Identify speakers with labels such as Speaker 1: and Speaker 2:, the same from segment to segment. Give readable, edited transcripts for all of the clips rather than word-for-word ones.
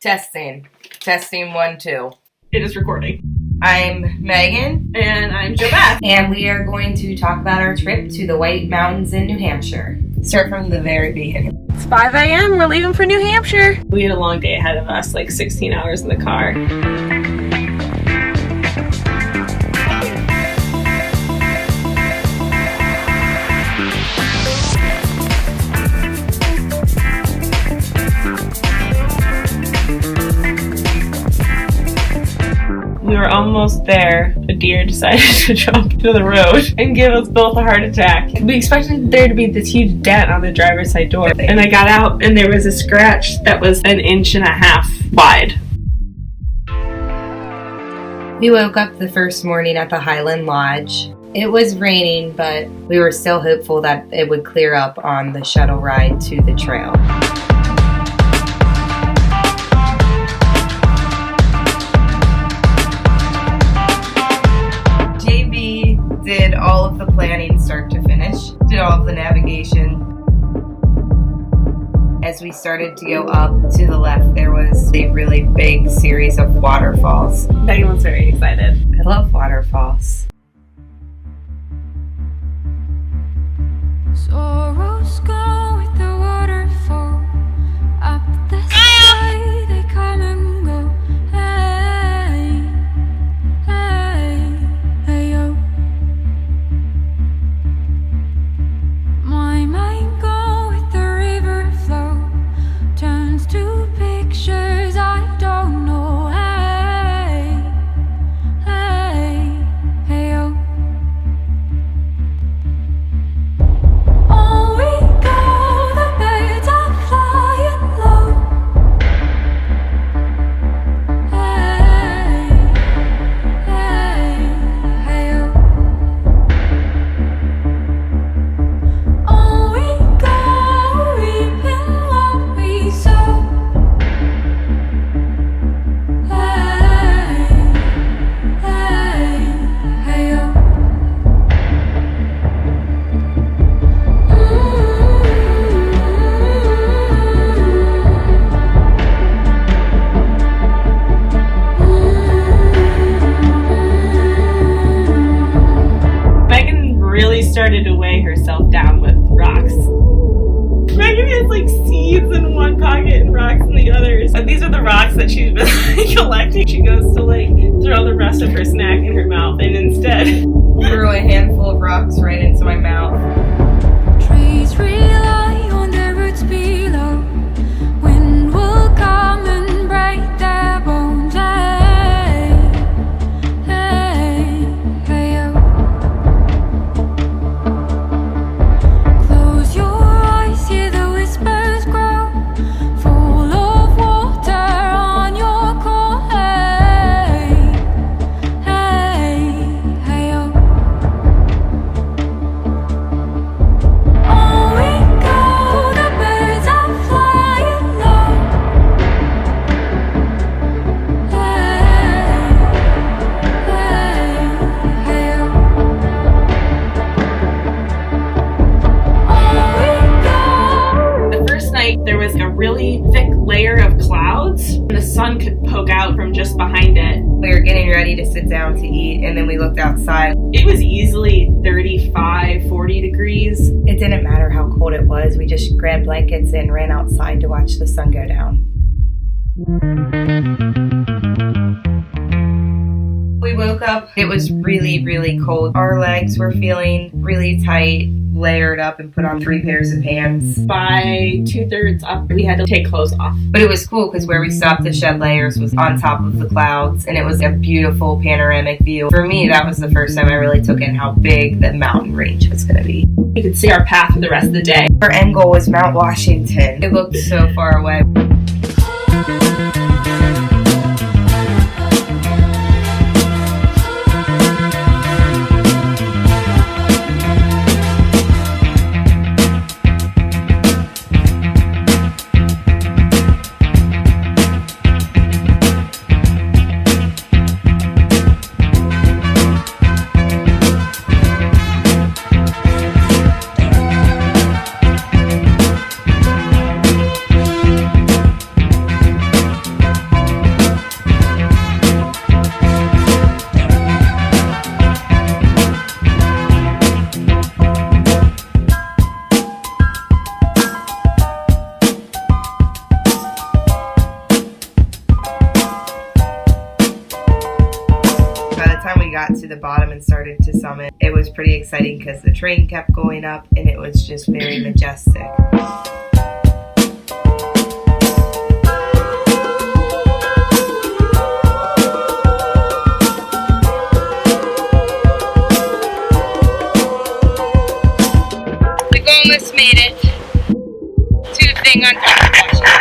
Speaker 1: Testing. Testing 1, 2.
Speaker 2: It is recording.
Speaker 1: I'm Megan.
Speaker 2: And I'm Jobeth.
Speaker 1: And we are going to talk about our trip to the White Mountains in New Hampshire. Start from the very beginning.
Speaker 2: It's 5 a.m. We're leaving for New Hampshire. We had a long day ahead of us, like 16 hours in the car. We were almost there. A deer decided to jump to the road and give us both a heart attack. We expected there to be this huge dent on the driver's side door. And I got out and there was a scratch that was 1.5 inches wide.
Speaker 1: We woke up the first morning at the Highland Lodge. It was raining, but we were still hopeful that it would clear up on the shuttle ride to the trail. Did all of the planning start to finish, did all of the navigation. As we started to go up to the left, there was a really big series of waterfalls.
Speaker 2: Megan was very excited.
Speaker 1: I love waterfalls.
Speaker 3: Sorrows go with the waterfall. Up the sky they come and go. Hey, hey, hey, yo. My mind go with the river flow. Turns to pictures I don't know. Hey, hey, hey, yo. On we go, the birds are flying low. Hey, hey, hey, yo. On we go, reaping what we sow. Hey, hey, hey, yo.
Speaker 2: Megan really started to weigh herself down with rocks. Megan has like seeds in one pocket and rocks in the others. And these are the rocks that she's been collecting. She goes to like throw the rest of her snack in her mouth and instead
Speaker 1: Threw a handful of rocks right into my mouth.
Speaker 3: Trees rely on their roots below. Wind will come and break their bones. Hey, hey, hey, yo. Close your eyes, hear the whispers grow. Full of water on your core. Hey, hey, hey, yo. On we go, the birds are flying low. Hey, hey, hey, yo. On we go.
Speaker 2: the first night there was a really thick layer of clouds. The sun could poke out from just behind it.
Speaker 1: We were getting ready to sit down to eat, and then we looked outside.
Speaker 2: It was easily 35, 40 degrees.
Speaker 1: It didn't matter how cold it was. We just grabbed blankets and ran outside to watch the sun go down. We woke up. It was really, really cold. Our legs were feeling really tight, layered up, and put on 3 pairs of pants.
Speaker 2: By 2/3 up, we had to take clothes off.
Speaker 1: But it was cool because where we stopped to shed layers was on top of the clouds, and it was a beautiful panoramic view. For me, that was the first time I really took in how big the mountain range was going to be.
Speaker 2: We could see our path for the rest of the day.
Speaker 1: Our end goal was Mount Washington. It looked so far away. we got to the bottom and started to summit, it was pretty exciting because the train kept going up and it was just very majestic.
Speaker 4: We almost made it to the thing on top of Washington.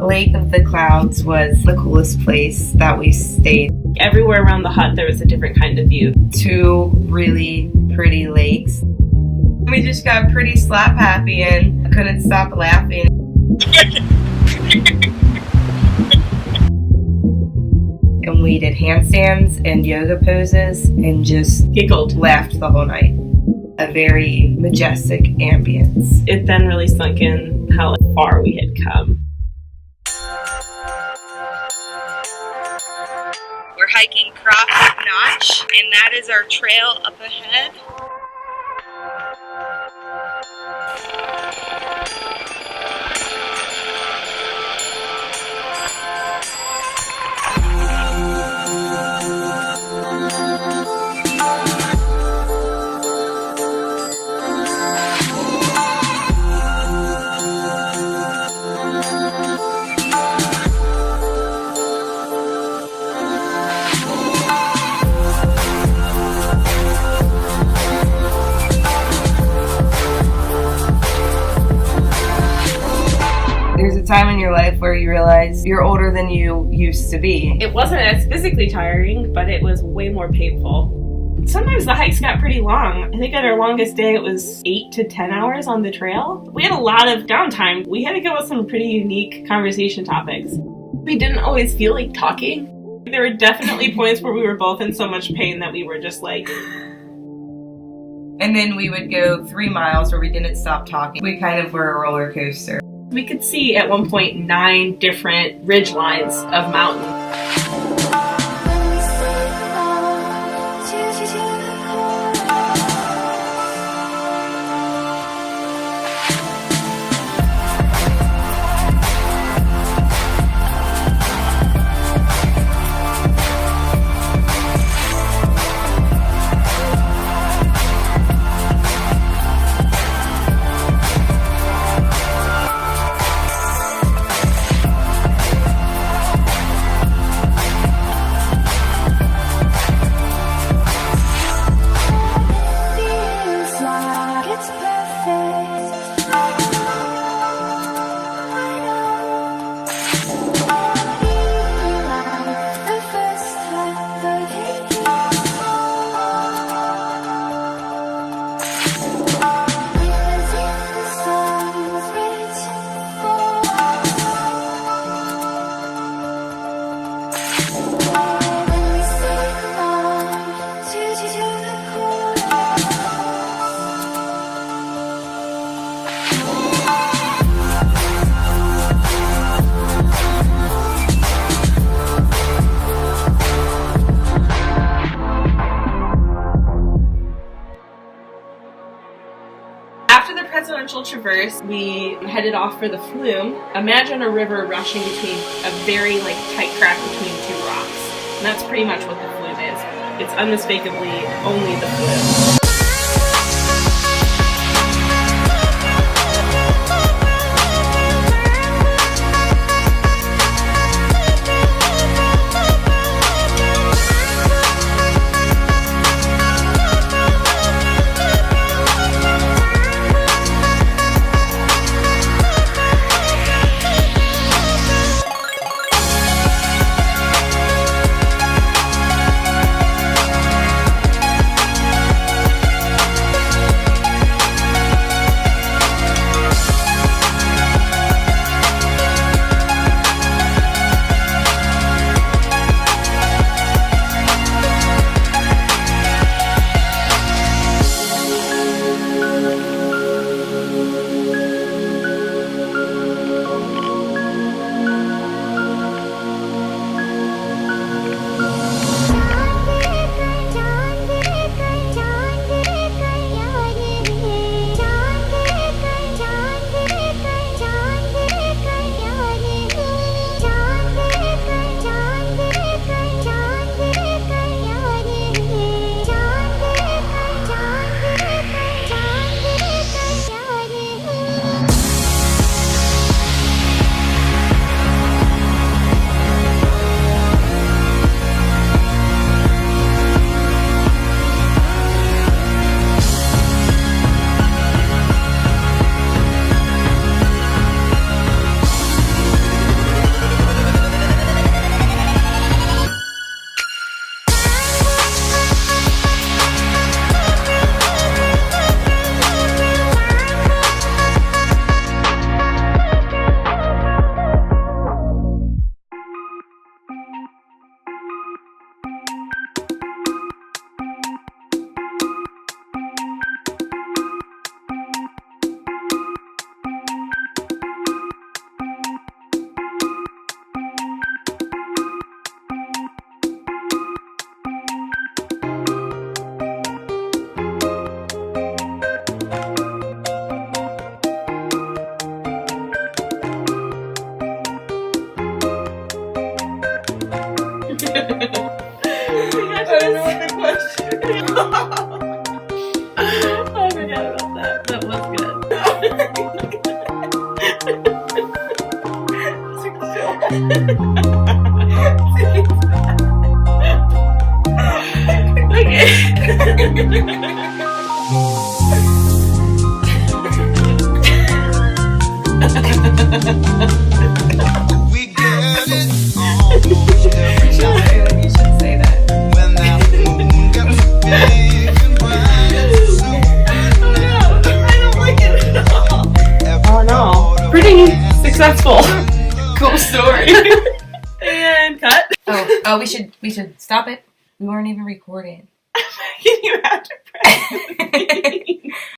Speaker 1: Lake of the Clouds was the coolest place that we stayed.
Speaker 2: Everywhere around the hut, there was a different kind of view.
Speaker 1: 2 really pretty lakes. We just got pretty slap happy and couldn't stop laughing. And we did handstands and yoga poses and just
Speaker 2: Giggled.
Speaker 1: laughed the whole night. A very majestic ambience.
Speaker 2: It then really sunk in how far we had come.
Speaker 4: We're hiking Crawford Notch, and that is our trail up ahead.
Speaker 1: There's a time in your life where you realize you're older than you used to be.
Speaker 2: It wasn't as physically tiring, but it was way more painful. Sometimes the hikes got pretty long. I think at our longest day it was 8 to 10 hours on the trail. We had a lot of downtime. We had to go with some pretty unique conversation topics. We didn't always feel like talking. There were definitely points where we were both in so much pain that we were just like...
Speaker 1: And then we would go 3 miles where we didn't stop talking. We kind of were a roller coaster.
Speaker 2: We could see at one point 9 different ridge lines of mountain. Presidential Traverse, we headed off for the flume. Imagine a river rushing between a very tight crack between 2 rocks. And that's pretty much what the flume is. It's unmistakably only the flume.
Speaker 5: We get it almost every night
Speaker 1: You should say that.
Speaker 5: when that moon gets big and bright.
Speaker 2: I don't like it at all. Oh no. Pretty successful.
Speaker 1: Cool story.
Speaker 2: And cut.
Speaker 1: Oh, we should stop it. We weren't even recording.
Speaker 2: Can you have to press?